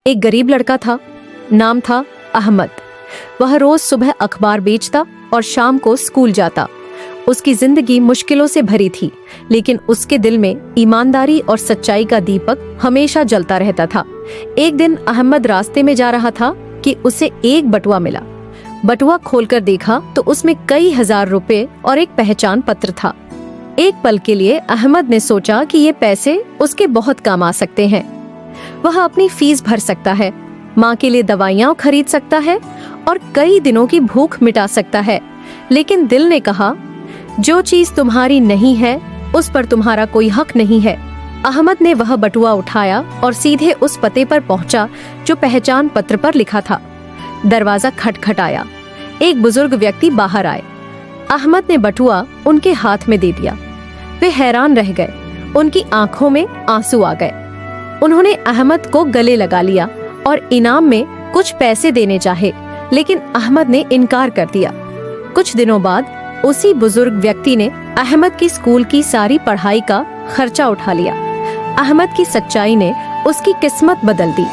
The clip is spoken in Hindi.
एक गरीब लड़का था, नाम था अहमद। वह रोज सुबह अखबार बेचता और शाम को स्कूल जाता। उसकी जिंदगी मुश्किलों से भरी थी, लेकिन उसके दिल में ईमानदारी और सच्चाई का दीपक हमेशा जलता रहता था। एक दिन अहमद रास्ते में जा रहा था कि उसे एक बटुआ मिला। बटुआ खोलकर देखा तो उसमें कई हजार रुपए और एक पहचान पत्र था। एक पल के लिए अहमद ने सोचा कि ये पैसे उसके बहुत काम आ सकते हैं। वह अपनी फीस भर सकता है, माँ के लिए दवाइयाँ खरीद सकता है और कई दिनों की भूख मिटा सकता है। लेकिन दिल ने कहा, जो चीज तुम्हारी नहीं है उस पर तुम्हारा कोई हक नहीं है। अहमद ने वह बटुआ उठाया और सीधे उस पते पर पहुंचा जो पहचान पत्र पर लिखा था। दरवाजा खटखटाया। एक बुजुर्ग व्यक्ति बाहर आए। अहमद ने बटुआ उनके हाथ में दे दिया। वे हैरान रह गए। उनकी आंखों में आंसू आ गए। उन्होंने अहमद को गले लगा लिया और इनाम में कुछ पैसे देने चाहे, लेकिन अहमद ने इनकार कर दिया। कुछ दिनों बाद उसी बुजुर्ग व्यक्ति ने अहमद की स्कूल की सारी पढ़ाई का खर्चा उठा लिया। अहमद की सच्चाई ने उसकी किस्मत बदल दी।